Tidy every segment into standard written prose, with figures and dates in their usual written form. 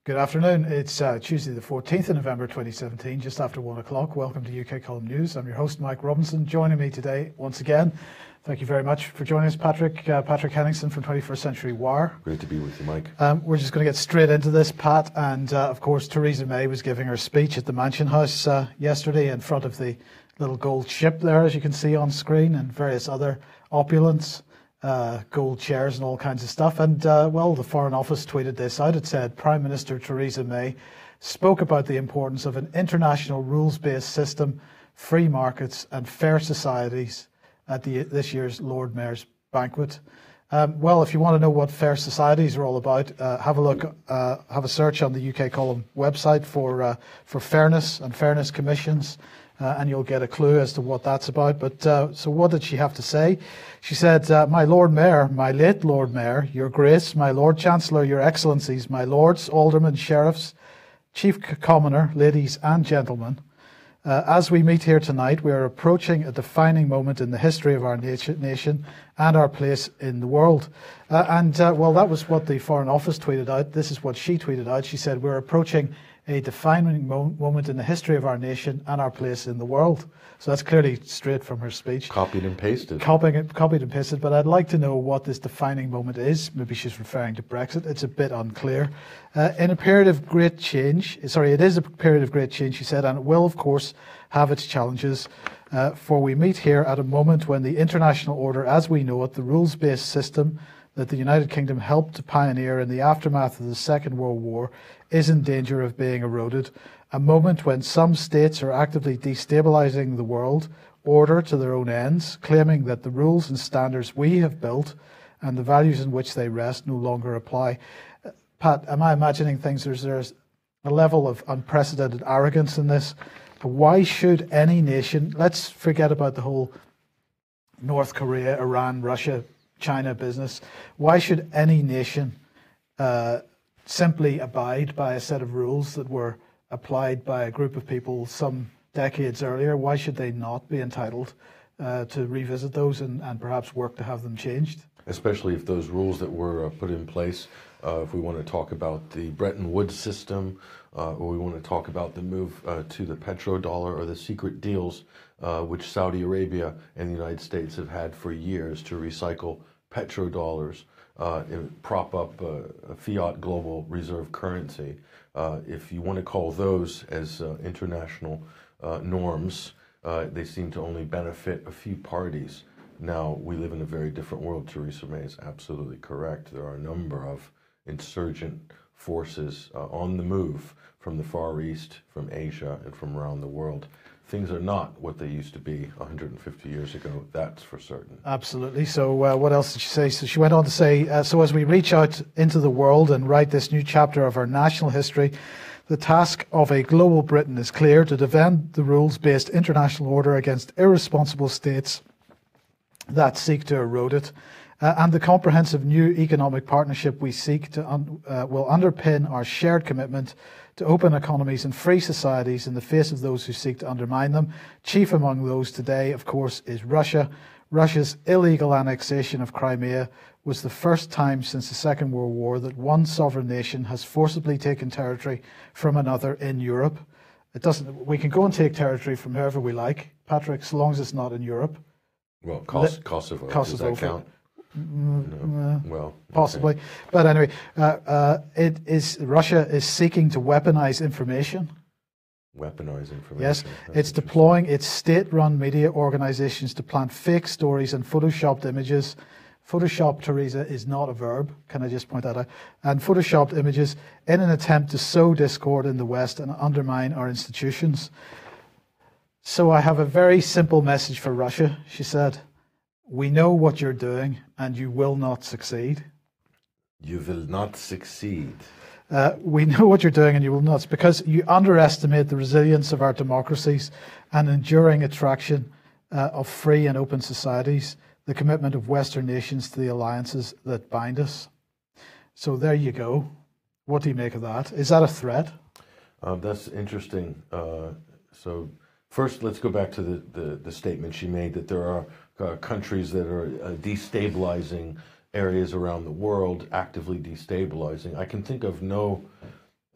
Good afternoon. It's Tuesday the 14th of November 2017, just after 1 o'clock. Welcome to UK Column News. I'm your host, Mike Robinson. Joining me today, once again, thank you very much for joining us, Patrick. Patrick Henningsen from 21st Century Wire. Great to be with you, Mike. We're just going to get straight into this, Pat. And, of course, Theresa May was giving her speech at the Mansion House yesterday in front of the little gold ship there, as you can see on screen, and various other opulence. Gold chairs and all kinds of stuff. And, well, the Foreign Office tweeted this out. It said, Prime Minister Theresa May spoke about the importance of an international rules-based system, free markets and fair societies at this year's Lord Mayor's banquet. Well, if you want to know what fair societies are all about, have a look, have a search on the UK Column website for fairness and fairness commissions. And you'll get a clue as to what that's about. But so what did she have to say? She said, my Lord Mayor, my late Lord Mayor, Your Grace, my Lord Chancellor, Your Excellencies, my Lords, Aldermen, Sheriffs, Chief Commoner, ladies and gentlemen, as we meet here tonight, we are approaching a defining moment in the history of our nation and our place in the world. Well, that was what the Foreign Office tweeted out. This is what she tweeted out. She said, we're approaching a defining moment in the history of our nation and our place in the world. So that's clearly straight from her speech. Copied and pasted. Copied and pasted, but I'd like to know what this defining moment is. Maybe she's referring to Brexit. It's a bit unclear. In a period of great change, it is a period of great change, she said, and it will, of course, have its challenges. For we meet here at a moment when the international order, as we know it, the rules-based system that the United Kingdom helped to pioneer in the aftermath of the Second World War, is in danger of being eroded. A moment when some states are actively destabilising the world order to their own ends, claiming that the rules and standards we have built and the values in which they rest no longer apply. Pat, am I imagining things? There's a level of unprecedented arrogance in this. Why should any nation, let's forget about the whole North Korea, Iran, Russia, China business. Why should any nation simply abide by a set of rules that were applied by a group of people some decades earlier? Why should they not be entitled to revisit those and perhaps work to have them changed? Especially if those rules that were put in place, if we want to talk about the Bretton Woods system, or we want to talk about the move to the petrodollar or the secret deals which Saudi Arabia and the United States have had for years to recycle petrodollars and prop up a fiat global reserve currency. If you want to call those as international norms, they seem to only benefit a few parties. Now, we live in a very different world. Theresa May is absolutely correct. There are a number of insurgent forces on the move from the Far East, from Asia, and from around the world. Things are not what they used to be 150 years ago, that's for certain. Absolutely. So what else did she say? So she went on to say, so as we reach out into the world and write this new chapter of our national history, the task of a global Britain is clear: to defend the rules-based international order against irresponsible states that seek to erode it. And the comprehensive new economic partnership we seek to will underpin our shared commitment to open economies and free societies in the face of those who seek to undermine them. Chief among those today, of course, is Russia. Russia's illegal annexation of Crimea was the first time since the Second World War that one sovereign nation has forcibly taken territory from another in Europe. We can go and take territory from whoever we like, Patrick, so long as it's not in Europe. Well, Kosovo, does that count? No. Well, possibly, okay. But anyway, Russia is seeking to weaponize information. Weaponize information. Yes, it's deploying its state-run media organizations to plant fake stories and photoshopped images. Photoshop, Theresa, is not a verb. Can I just point that out? And photoshopped images in an attempt to sow discord in the West and undermine our institutions. So I have a very simple message for Russia, she said. We know what you're doing, and you will not succeed. You will not succeed. We know what you're doing, and you will not. It's because you underestimate the resilience of our democracies and enduring attraction of free and open societies, the commitment of Western nations to the alliances that bind us. So there you go. What do you make of that? Is that a threat? That's interesting. So first, let's go back to the statement she made that there are countries that are destabilizing areas around the world, actively destabilizing. I can think of no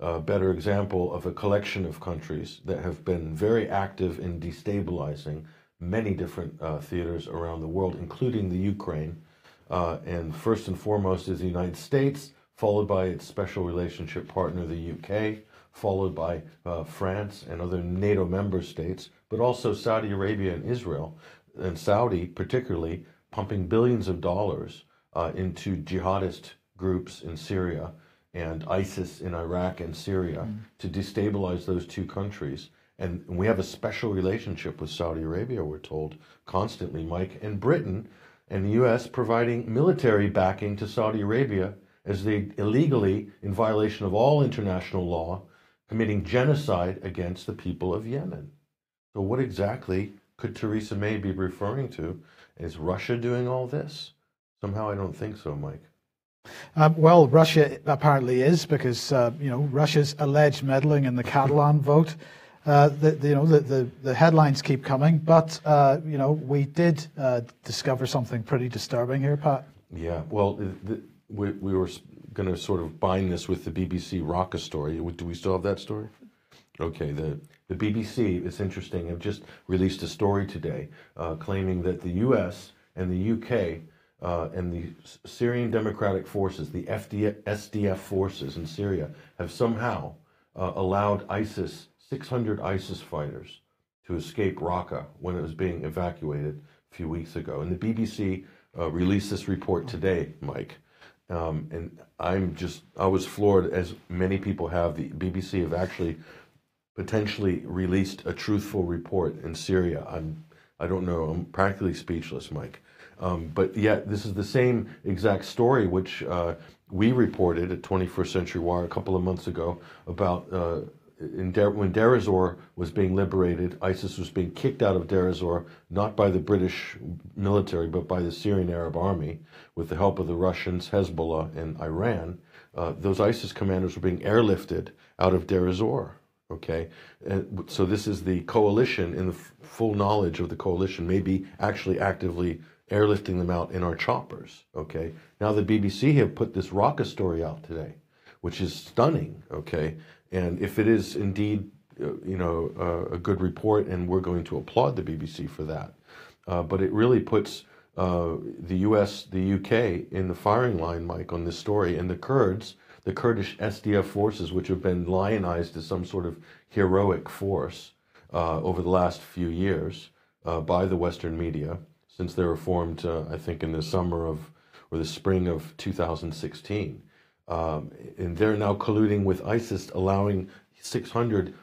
better example of a collection of countries that have been very active in destabilizing many different theaters around the world, including the Ukraine. And first and foremost is the United States, followed by its special relationship partner, the UK, followed by France and other NATO member states, but also Saudi Arabia and Israel, and Saudi particularly, pumping billions of dollars into jihadist groups in Syria and ISIS in Iraq and Syria to destabilize those two countries. And we have a special relationship with Saudi Arabia, we're told constantly, Mike, and Britain and the U.S. providing military backing to Saudi Arabia as they illegally, in violation of all international law, committing genocide against the people of Yemen. So what exactly could Theresa May be referring to? Is Russia doing all this? Somehow I don't think so, Mike. Well, Russia apparently is, because Russia's alleged meddling in the Catalan vote. The headlines keep coming, but we did discover something pretty disturbing here, Pat. Yeah, well, we were going to sort of bind this with the BBC Raqqa story. Do we still have that story? Okay, the BBC, it's interesting, have just released a story today claiming that the U.S. and the U.K. And the Syrian Democratic Forces, the SDF forces in Syria, have somehow allowed 600 ISIS fighters to escape Raqqa when it was being evacuated a few weeks ago. And the BBC released this report today, Mike. And I was floored, as many people have. The BBC have actually potentially released a truthful report in Syria. I don't know, I'm practically speechless, Mike. But yet, this is the same exact story which we reported at 21st Century Wire a couple of months ago about when Deir ez-Zor was being liberated. ISIS was being kicked out of Deir ez-Zor, not by the British military, but by the Syrian Arab Army, with the help of the Russians, Hezbollah, and Iran. Those ISIS commanders were being airlifted out of Deir ez-Zor. Okay, and so this is the coalition, in the full knowledge of the coalition, maybe actually actively airlifting them out in our choppers. Okay, now the BBC have put this Raqqa story out today, which is stunning. Okay, and if it is indeed, a good report, and we're going to applaud the BBC for that, but it really puts the U.S., the UK in the firing line, Mike, on this story, and the Kurds. The Kurdish SDF forces, which have been lionized as some sort of heroic force over the last few years by the Western media, since they were formed, I think, in the spring of 2016. And they're now colluding with ISIS, allowing 600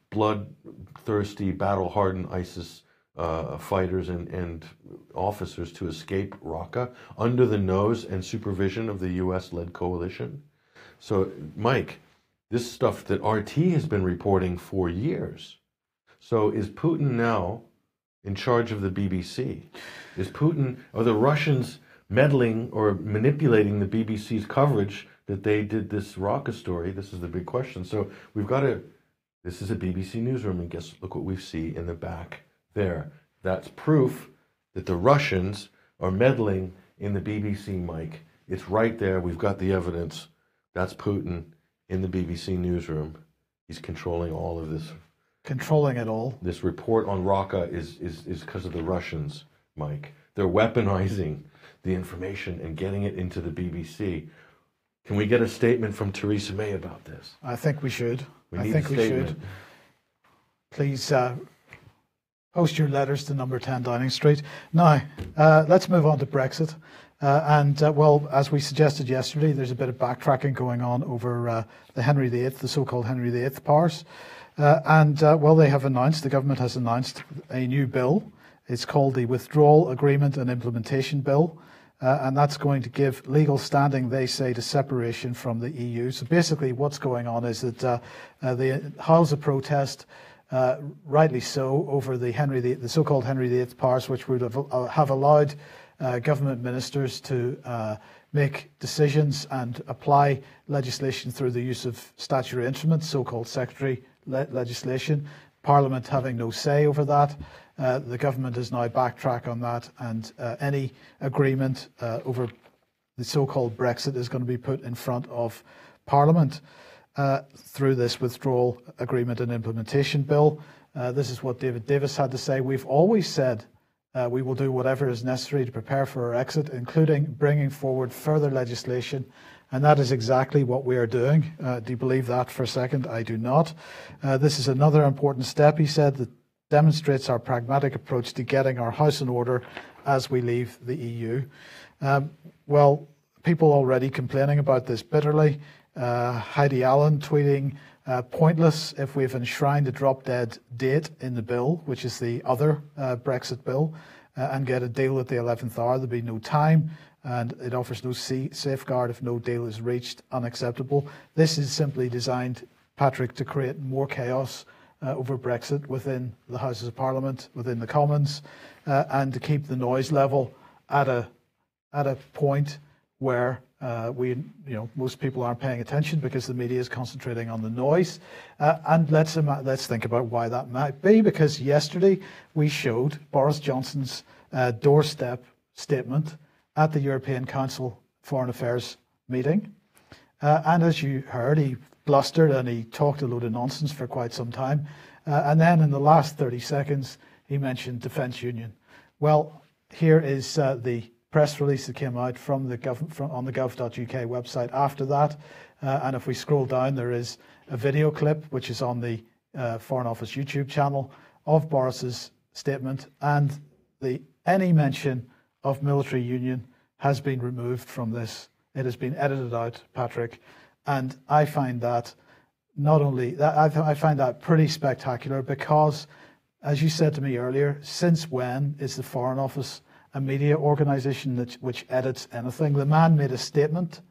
bloodthirsty, battle-hardened ISIS fighters and officers to escape Raqqa under the nose and supervision of the U.S.-led coalition. So, Mike, this stuff that RT has been reporting for years. So is Putin now in charge of the BBC? Are the Russians meddling or manipulating the BBC's coverage that they did this Raqqa story? This is the big question. So this is a BBC newsroom, and look what we see in the back there. That's proof that the Russians are meddling in the BBC, Mike. It's right there. We've got the evidence. That's Putin in the BBC newsroom. He's controlling all of this. Controlling it all. This report on Raqqa is because of the Russians, Mike. They're weaponizing the information and getting it into the BBC. Can we get a statement from Theresa May about this? I think we should. We should. Please post your letters to number 10 Downing Street. Now, let's move on to Brexit. Well, as we suggested yesterday, there's a bit of backtracking going on over the Henry VIII, the so-called Henry VIII powers. The government has announced a new bill. It's called the Withdrawal Agreement and Implementation Bill. And that's going to give legal standing, they say, to separation from the EU. So basically what's going on is that the howls of protest, rightly so, over the so-called Henry VIII powers, which would have allowed government ministers to make decisions and apply legislation through the use of statutory instruments, so-called secretary legislation, Parliament having no say over that. The government is now backtrack on that, and any agreement over the so-called Brexit is going to be put in front of Parliament. through this withdrawal agreement and implementation bill. This is what David Davis had to say. We've always said we will do whatever is necessary to prepare for our exit, including bringing forward further legislation. And that is exactly what we are doing. Do you believe that for a second? I do not. This is another important step, he said, that demonstrates our pragmatic approach to getting our house in order as we leave the EU. Well, people already complaining about this bitterly. Heidi Allen tweeting, pointless if we've enshrined a drop-dead date in the bill, which is the other Brexit bill, and get a deal at the 11th hour. There'll be no time, and it offers no safeguard if no deal is reached. Unacceptable. This is simply designed, Patrick, to create more chaos over Brexit within the Houses of Parliament, within the Commons, and to keep the noise level at a point where most people aren't paying attention because the media is concentrating on the noise. And let's think about why that might be, because yesterday we showed Boris Johnson's doorstep statement at the European Council Foreign Affairs meeting. And as you heard, he blustered and he talked a load of nonsense for quite some time. And then in the last 30 seconds, he mentioned defence union. Well, here is the press release that came out from the on the gov.uk website after that. And if we scroll down, there is a video clip, which is on the Foreign Office YouTube channel, of Boris's statement. And any mention of military union has been removed from this. It has been edited out, Patrick. And I find that I find that pretty spectacular because, as you said to me earlier, since when is the Foreign Office a media organisation which edits anything? The man made a statement.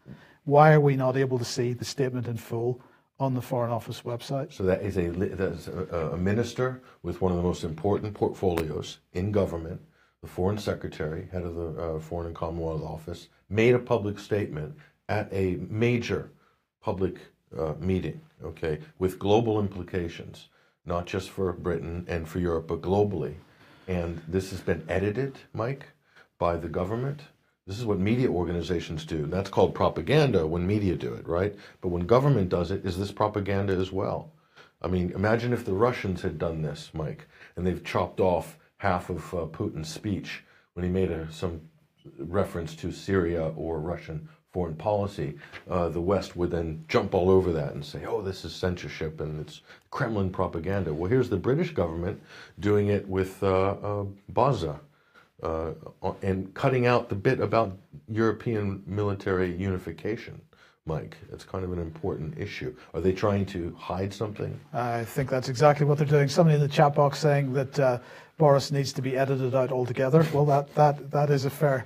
Why are we not able to see the statement in full on the Foreign Office website? So that's a minister with one of the most important portfolios in government, the Foreign Secretary, head of the Foreign and Commonwealth Office, made a public statement at a major public meeting, okay, with global implications, not just for Britain and for Europe, but globally. And this has been edited, Mike, by the government. This is what media organizations do. That's called propaganda when media do it, right? But when government does it, is this propaganda as well? I mean, imagine if the Russians had done this, Mike, and they've chopped off half of Putin's speech when he made some reference to Syria or Russian foreign policy. The West would then jump all over that and say, oh, this is censorship and it's Kremlin propaganda. Well, here's the British government doing it with Baza and cutting out the bit about European military unification. Mike, it's kind of an important issue. Are they trying to hide something? I think that's exactly what they're doing. Somebody in the chat box saying that Boris needs to be edited out altogether. Well, that is a fair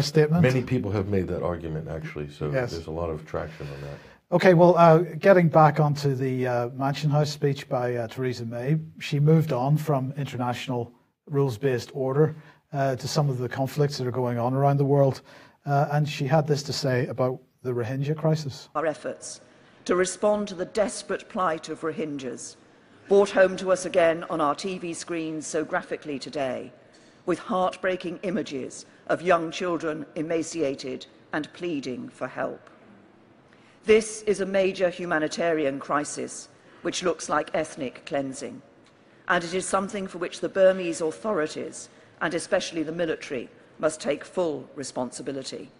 statement. Many people have made that argument, actually, so yes. There's a lot of traction on that. Okay, well, getting back onto the Mansion House speech by Theresa May, she moved on from international rules-based order to some of the conflicts that are going on around the world, and she had this to say about the Rohingya crisis. Our efforts to respond to the desperate plight of Rohingyas, brought home to us again on our TV screens so graphically today, with heartbreaking images of young children emaciated and pleading for help. This is a major humanitarian crisis which looks like ethnic cleansing, and it is something for which the Burmese authorities, and especially the military, must take full responsibility.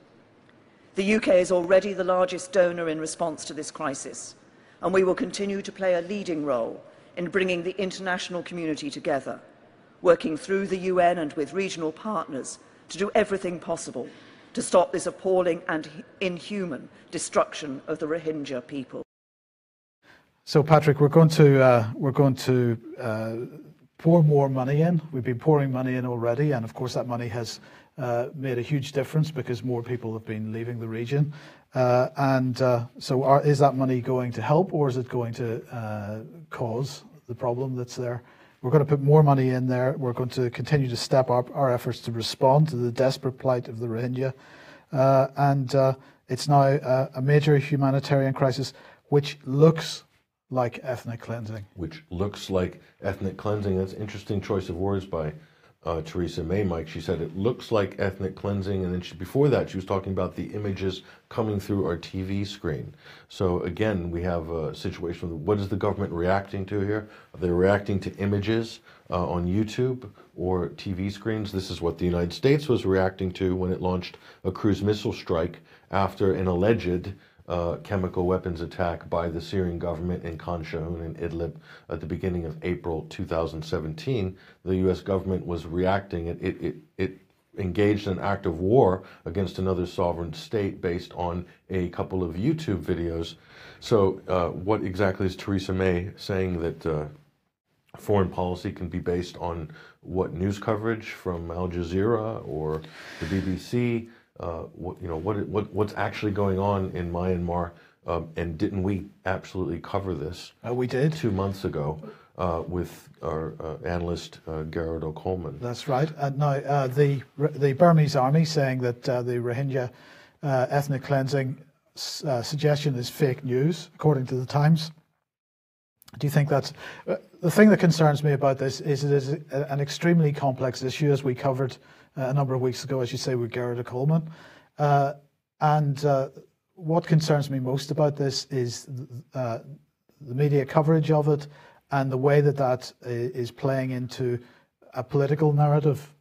The UK is already the largest donor in response to this crisis, and we will continue to play a leading role in bringing the international community together, working through the UN and with regional partners to do everything possible to stop this appalling and inhuman destruction of the Rohingya people. So, Patrick, we're going to pour more money in. We've been pouring money in already, and of course that money has made a huge difference because more people have been leaving the region. So is that money going to help, or is it going to cause the problem that's there? We're going to put more money in there. We're going to continue to step up our efforts to respond to the desperate plight of the Rohingya. It's now a major humanitarian crisis, which looks like ethnic cleansing. Which looks like ethnic cleansing. That's an interesting choice of words by Theresa May, Mike. She said it looks like ethnic cleansing, and then before that, she was talking about the images coming through our TV screen. So again, we have a situation of what is the government reacting to here? Are they reacting to images on YouTube or TV screens? This is what the United States was reacting to when it launched a cruise missile strike after an alleged chemical weapons attack by the Syrian government in Khan Shaykhun and Idlib at the beginning of April 2017. The U.S. government was reacting. It engaged in an act of war against another sovereign state based on a couple of YouTube videos. So what exactly is Theresa May saying, that foreign policy can be based on what news coverage from Al Jazeera or the BBC? What's actually going on in Myanmar, and didn't we absolutely cover this? We did 2 months ago with our analyst Garrett O'Coleman. That's right. Now the Burmese army saying that the Rohingya ethnic cleansing suggestion is fake news, according to the Times. Do you think that's the thing that concerns me about this? Is it is an extremely complex issue, as we covered a number of weeks ago, as you say, with Garrett Coleman. What concerns me most about this is the media coverage of it and the way that is playing into a political narrative.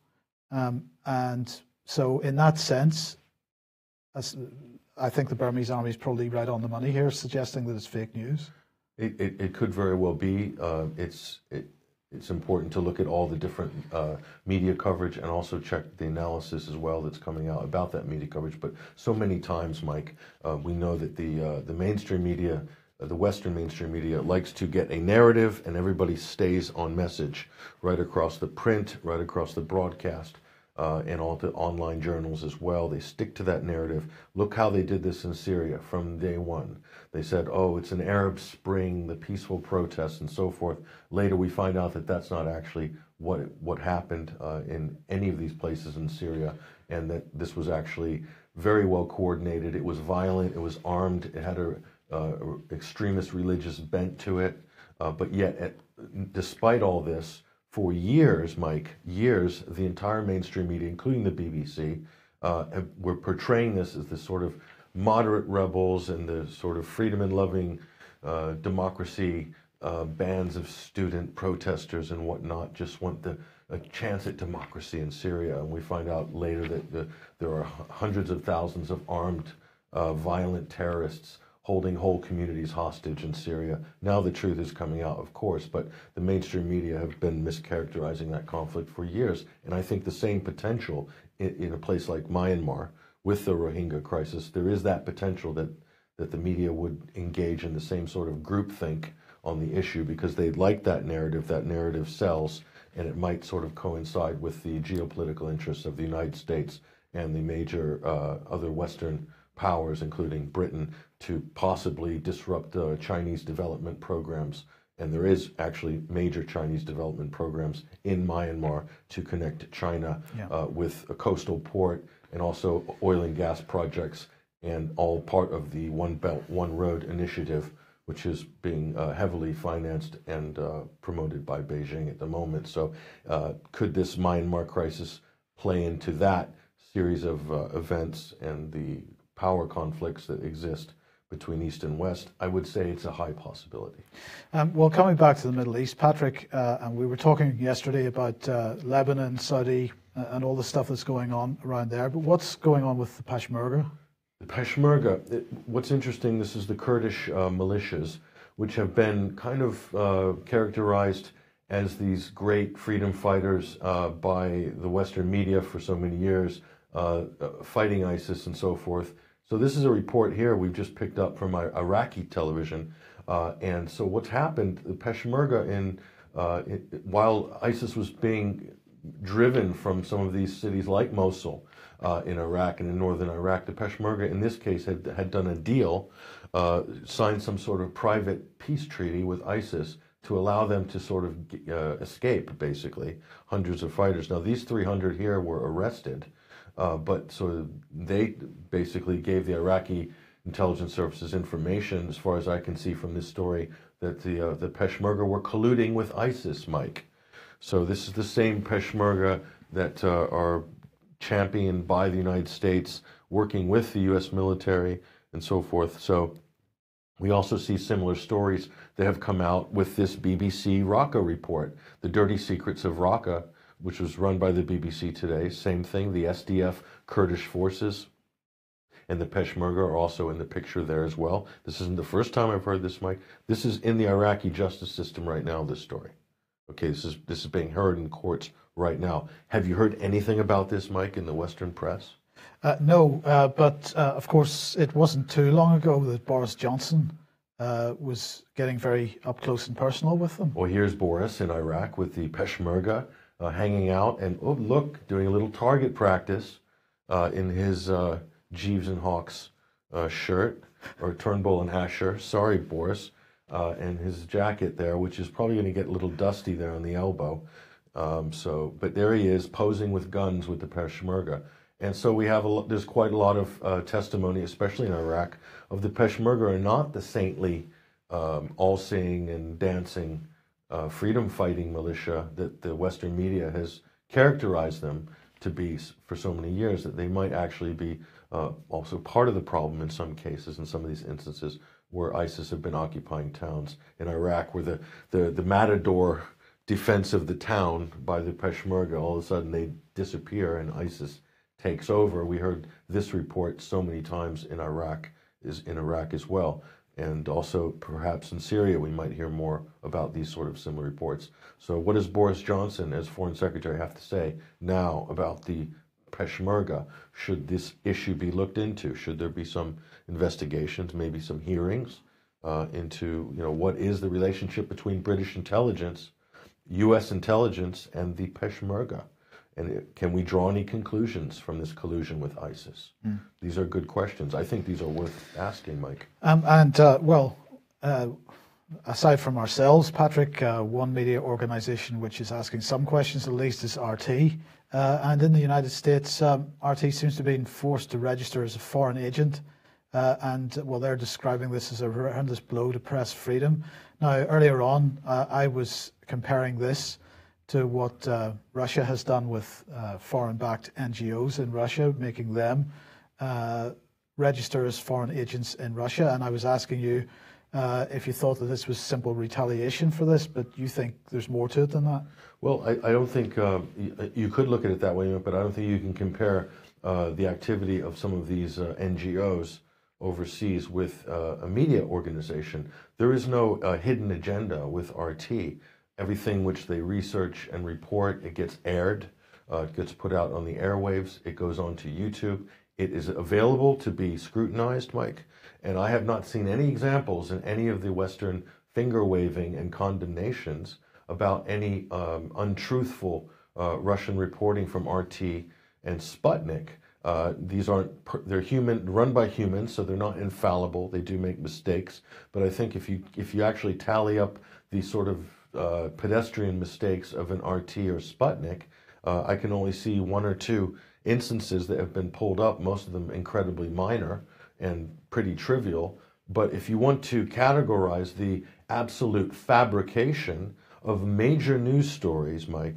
And so in that sense, I think the Burmese army is probably right on the money here, suggesting that it's fake news. It could very well be. It's important to look at all the different media coverage and also check the analysis as well that's coming out about that media coverage. But so many times, Mike, we know that the mainstream media, the Western mainstream media, likes to get a narrative, and everybody stays on message right across the print, right across the broadcast, and all the online journals as well. They stick to that narrative. Look how they did this in Syria from day one. They said, oh, it's an Arab Spring, the peaceful protests and so forth. Later we find out that that's not actually what happened in any of these places in Syria, and that this was actually very well coordinated. It was violent, it was armed, it had a extremist religious bent to it, but yet despite all this, for years, Mike, years, the entire mainstream media, including the BBC, were portraying this as this sort of moderate rebels and the sort of freedom and loving democracy bands of student protesters and whatnot just want a chance at democracy in Syria. And we find out later that there are hundreds of thousands of armed violent terrorists holding whole communities hostage in Syria. Now the truth is coming out, of course, but the mainstream media have been mischaracterizing that conflict for years. And I think the same potential in a place like Myanmar with the Rohingya crisis, there is that potential that the media would engage in the same sort of groupthink on the issue because they like that narrative sells, and it might sort of coincide with the geopolitical interests of the United States and the major other Western powers, including Britain, to possibly disrupt Chinese development programs. And there is actually major Chinese development programs in Myanmar to connect China with a coastal port and also oil and gas projects, and all part of the One Belt, One Road initiative, which is being heavily financed and promoted by Beijing at the moment. So could this Myanmar crisis play into that series of events and the power conflicts that exist between East and West? I would say it's a high possibility. Well, coming back to the Middle East, Patrick, and we were talking yesterday about Lebanon, Saudi, and all the stuff that's going on around there. But what's going on with the Peshmerga? The Peshmerga, what's interesting, this is the Kurdish militias, which have been kind of characterized as these great freedom fighters by the Western media for so many years, fighting ISIS and so forth. So this is a report here we've just picked up from Iraqi television. And so what's happened, the Peshmerga, while ISIS was being driven from some of these cities like Mosul in Iraq and in northern Iraq, the Peshmerga in this case had done a deal, signed some sort of private peace treaty with ISIS to allow them to sort of escape, basically, hundreds of fighters. Now these 300 here were arrested, but so they basically gave the Iraqi intelligence services information, as far as I can see from this story, that the Peshmerga were colluding with ISIS, Mike. So this is the same Peshmerga that are championed by the United States, working with the U.S. military and so forth. So we also see similar stories that have come out with this BBC Raqqa report, The Dirty Secrets of Raqqa, which was run by the BBC today. Same thing, the SDF Kurdish forces and the Peshmerga are also in the picture there as well. This isn't the first time I've heard this, Mike. This is in the Iraqi justice system right now, this story. Okay, this is being heard in courts right now. Have you heard anything about this, Mike, in the Western press? No, but of course it wasn't too long ago that Boris Johnson was getting very up close and personal with them. Well, here's Boris in Iraq with the Peshmerga hanging out and, oh, look, doing a little target practice in his Jeeves and Hawks shirt, or Turnbull and Asher, sorry, Boris, and his jacket there, which is probably going to get a little dusty there on the elbow. But there he is, posing with guns with the Peshmerga. And so we have there's quite a lot of testimony, especially in Iraq, of the Peshmerga are not the saintly, all-seeing and dancing freedom-fighting militia that the Western media has characterized them to be for so many years, that they might actually be also part of the problem in some cases, in some of these instances where ISIS have been occupying towns in Iraq, where the Matador defense of the town by the Peshmerga, all of a sudden they disappear and ISIS takes over. We heard this report so many times in Iraq as well. And also perhaps in Syria we might hear more about these sort of similar reports. So what does Boris Johnson as Foreign Secretary have to say now about the Peshmerga? Should this issue be looked into? Should there be some investigations, maybe some hearings into, what is the relationship between British intelligence, U.S. intelligence, and the Peshmerga? And can we draw any conclusions from this collusion with ISIS? These are good questions. I think these are worth asking, Mike. Aside from ourselves, Patrick, one media organization which is asking some questions at least is RT. And in the United States, RT seems to be being forced to register as a foreign agent. They're describing this as a horrendous blow to press freedom. Now, earlier on, I was comparing this to what Russia has done with foreign-backed NGOs in Russia, making them register as foreign agents in Russia. And I was asking you if you thought that this was simple retaliation for this, but you think there's more to it than that? Well, I don't think you could look at it that way, but I don't think you can compare the activity of some of these NGOs overseas with a media organization. There is no hidden agenda with RT. Everything which they research and report, it gets aired, it gets put out on the airwaves, it goes on to YouTube. It is available to be scrutinized, Mike, and I have not seen any examples in any of the Western finger-waving and condemnations about any untruthful Russian reporting from RT and Sputnik. These they're run by humans, so they're not infallible. They do make mistakes, but I think if you actually tally up the sort of pedestrian mistakes of an RT or Sputnik, I can only see one or two instances that have been pulled up, most of them incredibly minor and pretty trivial. But if you want to categorize the absolute fabrication of major news stories, Mike,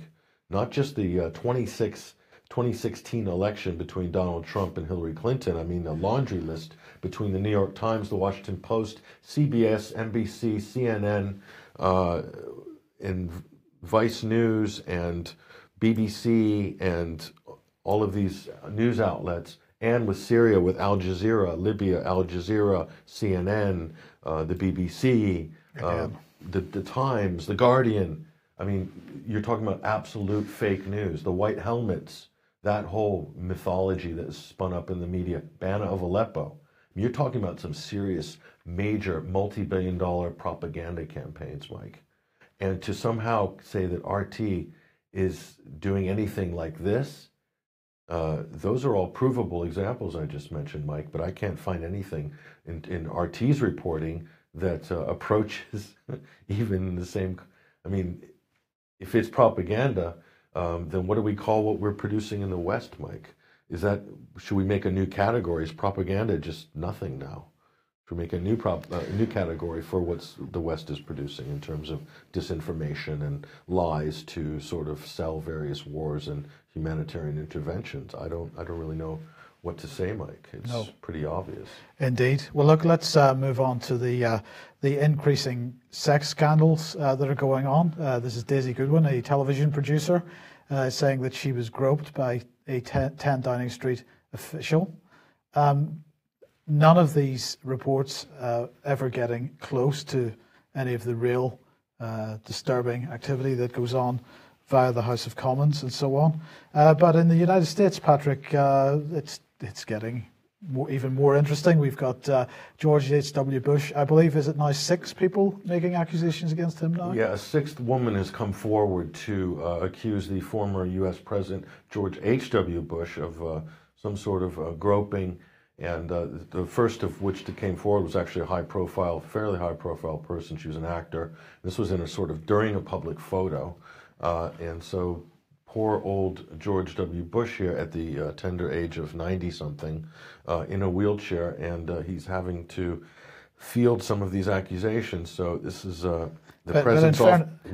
not just the 2016 election between Donald Trump and Hillary Clinton, I mean the laundry list between the New York Times, the Washington Post, CBS, NBC, CNN, and Vice News and BBC and all of these news outlets, and with Syria, with Al Jazeera, Libya, Al Jazeera, CNN, the BBC, the Times, the Guardian. I mean, you're talking about absolute fake news. The White Helmets, that whole mythology that is spun up in the media, Bana of Aleppo. You're talking about some serious, major, multi-billion-dollar propaganda campaigns, Mike. And to somehow say that RT is doing anything like this, those are all provable examples I just mentioned, Mike, but I can't find anything in RT's reporting that approaches even the same. I mean, if it's propaganda, then what do we call what we're producing in the West, Mike? Should we make a new category? Is propaganda just nothing now? make a new category for what the West is producing in terms of disinformation and lies to sort of sell various wars and humanitarian interventions. I don't really know what to say, Mike. It's pretty obvious. Indeed. Well, look, let's move on to the increasing sex scandals that are going on. This is Daisy Goodwin, a television producer, saying that she was groped by a 10 Downing Street official. None of these reports ever getting close to any of the real disturbing activity that goes on via the House of Commons and so on. But in the United States, Patrick, it's getting even more interesting. We've got George H.W. Bush. I believe, is it now 6 people making accusations against him now? Yeah, a 6th woman has come forward to accuse the former U.S. President George H.W. Bush of some sort of groping. And the first of which that came forward was actually a fairly high-profile person. She was an actor. This was in a sort of during a public photo. And so poor old George W. Bush here at the tender age of 90-something in a wheelchair, and he's having to field some of these accusations. So this is the president's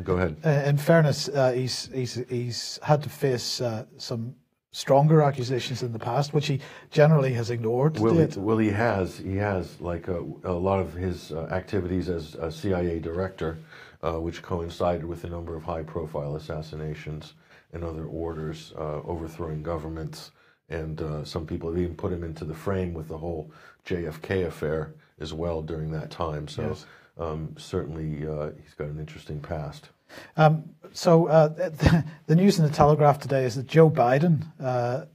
Go ahead. In fairness, he's had to face some stronger accusations in the past, which he generally has ignored. Well, he has. He has, like a lot of his activities as a CIA director, which coincided with a number of high-profile assassinations and other orders overthrowing governments. And some people have even put him into the frame with the whole JFK affair as well during that time. So yes. Certainly he's got an interesting past. The news in the Telegraph today is that Joe Biden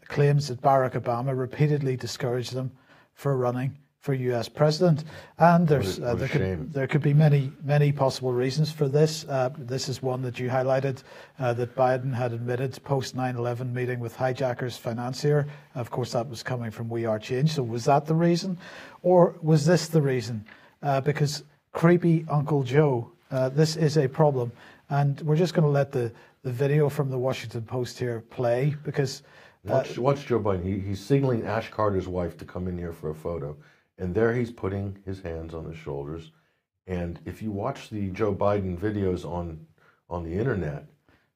claims that Barack Obama repeatedly discouraged him for running for U.S. president, and there could be many possible reasons for this. This is one that you highlighted, that Biden had admitted post 9/11 meeting with hijackers financier. Of course, that was coming from We Are Change. So was that the reason, or was this the reason? Because creepy Uncle Joe, this is a problem, and we're just going to let the video from the Washington Post here play because. Watch Joe Biden. He's signaling Ash Carter's wife to come in here for a photo. And there he's putting his hands on his shoulders. And if you watch the Joe Biden videos on the internet...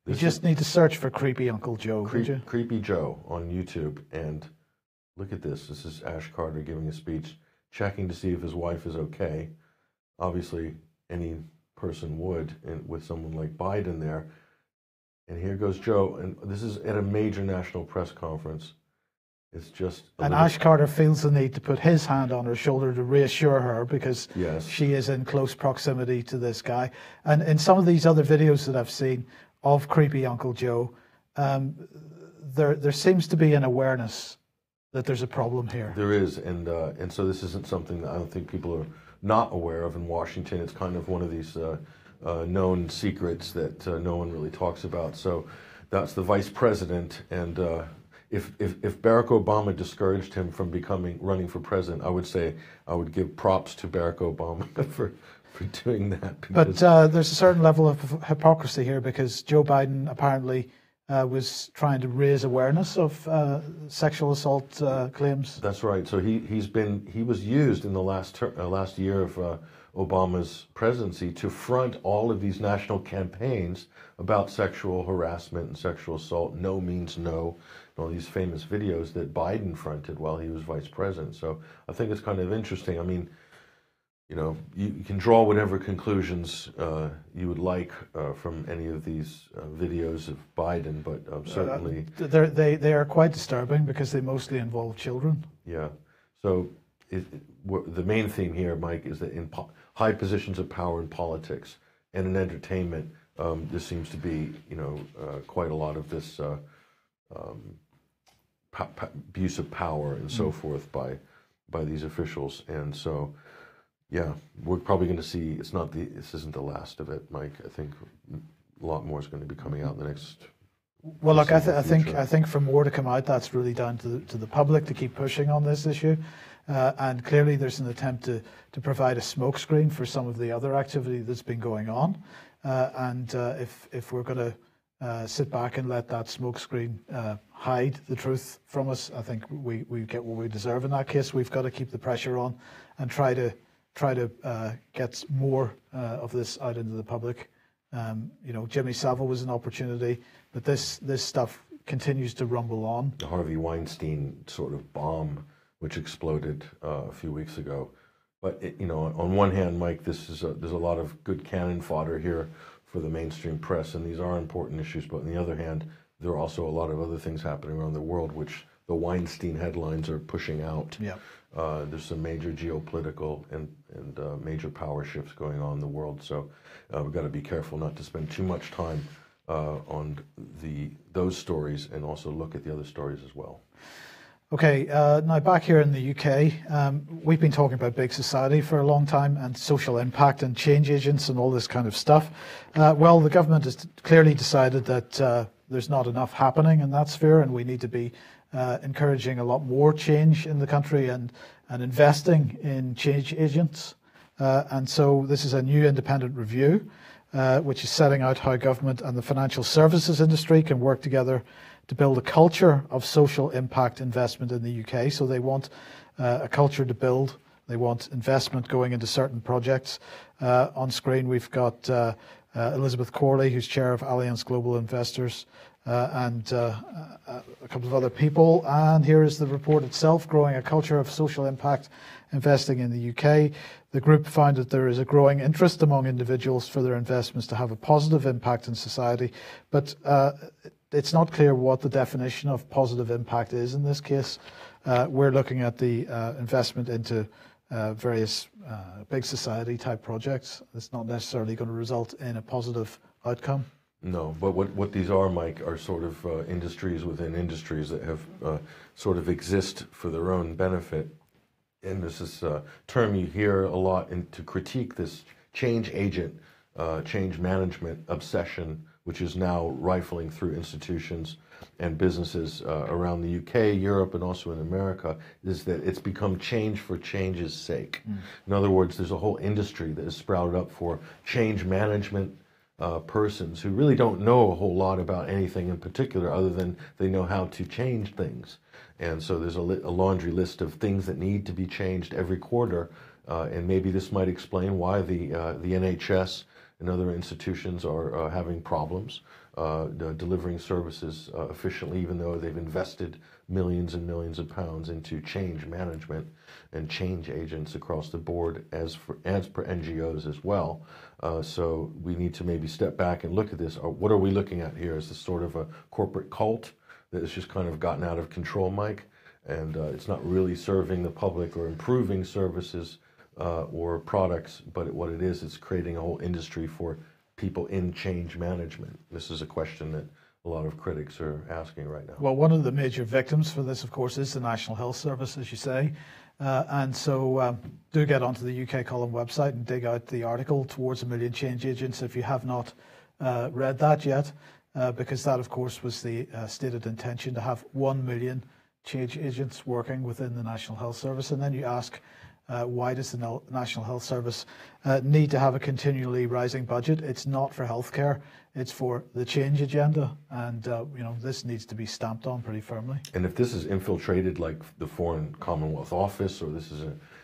You just need to search for Creepy Uncle Joe, Creepy Joe on YouTube. And look at this. This is Ash Carter giving a speech, checking to see if his wife is okay. Obviously, any person would, and with someone like Biden there. And here goes Joe. And this is at a major national press conference. It's just Ash Carter feels the need to put his hand on her shoulder to reassure her because she is in close proximity to this guy. And in some of these other videos that I've seen of creepy Uncle Joe, there seems to be an awareness that there's a problem here. There is, and so this isn't something that I don't think people are not aware of in Washington. It's kind of one of these known secrets that no one really talks about. So that's the vice president, and if Barack Obama discouraged him from running for president, I would say I would give props to Barack Obama for doing that. But there's a certain level of hypocrisy here because Joe Biden apparently was trying to raise awareness of sexual assault claims. That's right. So he was used in the last year of Obama's presidency to front all of these national campaigns about sexual harassment and sexual assault. No means no. All these famous videos that Biden fronted while he was vice president. So I think it's kind of interesting. I mean, you can draw whatever conclusions you would like from any of these videos of Biden, but certainly they are quite disturbing because they mostly involve children. Yeah. So the main theme here, Mike, is that in high positions of power in politics and in entertainment, there seems to be quite a lot of this abuse of power and so forth by these officials, and so. Yeah, we're probably going to see. This isn't the last of it, Mike. I think a lot more is going to be coming out in the next. Well, look, I think for more to come out, that's really down to the public to keep pushing on this issue, and clearly there's an attempt to provide a smokescreen for some of the other activity that's been going on, and if we're going to sit back and let that smokescreen hide the truth from us, I think we get what we deserve in that case. We've got to keep the pressure on and try to try to get more of this out into the public. Jimmy Savile was an opportunity, but this stuff continues to rumble on. The Harvey Weinstein sort of bomb, which exploded a few weeks ago. But on one hand, Mike, there's a lot of good cannon fodder here for the mainstream press, and these are important issues. But on the other hand, there are also a lot of other things happening around the world, which the Weinstein headlines are pushing out. Yeah. There's some major geopolitical and major power shifts going on in the world. So we've got to be careful not to spend too much time on those stories, and also look at the other stories as well. Okay, now back here in the UK, we've been talking about big society for a long time, and social impact and change agents and all this kind of stuff. Well, the government has clearly decided that there's not enough happening in that sphere, and we need to be encouraging a lot more change in the country and investing in change agents. And so this is a new independent review, which is setting out how government and the financial services industry can work together to build a culture of social impact investment in the UK. So they want a culture to build. They want investment going into certain projects. On screen, we've got Elizabeth Corley, who's chair of Allianz Global Investors, and a couple of other people. And here is the report itself, Growing a Culture of Social Impact Investing in the UK. The group found that there is a growing interest among individuals for their investments to have a positive impact in society, but it's not clear what the definition of positive impact is in this case. We're looking at the investment into various big society type projects. It's not necessarily going to result in a positive outcome. No, but what these are, Mike, are sort of industries within industries that have sort of exist for their own benefit. And this is a term you hear a lot to critique this change agent, change management obsession, which is now rifling through institutions and businesses around the UK, Europe, and also in America, is that it's become change for change's sake. In other words, there's a whole industry that has sprouted up for change management persons who really don't know a whole lot about anything in particular, other than they know how to change things. And so there's a laundry list of things that need to be changed every quarter, and maybe this might explain why the NHS and other institutions are having problems delivering services efficiently, even though they've invested millions and millions of pounds into change management and change agents across the board, as per NGOs as well. So we need to maybe step back and look at this. What are we looking at here? Is this sort of a corporate cult that has just kind of gotten out of control, Mike? And it's not really serving the public or improving services or products, but what it is, it's creating a whole industry for people in change management. This is a question that a lot of critics are asking right now. Well, one of the major victims for this, of course, is the National Health Service, as you say. And so do get onto the UK Column website and dig out the article, Towards a Million Change Agents, if you have not read that yet, because that, of course, was the stated intention, to have 1 million change agents working within the National Health Service. And then you ask, why does the National Health Service need to have a continually rising budget? It's not for healthcare, it's for the change agenda, and this needs to be stamped on pretty firmly. And if this is infiltrated like the Foreign Commonwealth Office, or this is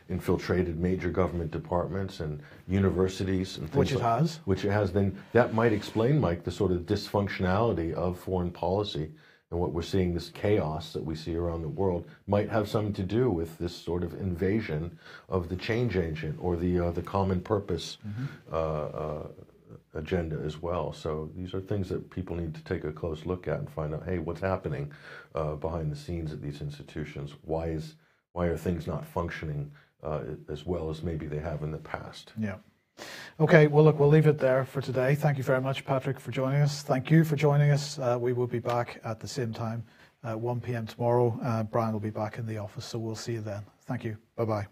infiltrated major government departments and universities and things which it has, then that might explain, Mike, the sort of dysfunctionality of foreign policy. And what we're seeing, this chaos that we see around the world, might have something to do with this sort of invasion of the change agent or the common purpose agenda as well. So these are things that people need to take a close look at and find out, hey, what's happening behind the scenes at these institutions? Why are things not functioning as well as maybe they have in the past? Yeah. Okay, well, look, we'll leave it there for today. Thank you very much, Patrick, for joining us. Thank you for joining us. We will be back at the same time, 1 p.m. tomorrow. Brian will be back in the office, so we'll see you then. Thank you. Bye-bye.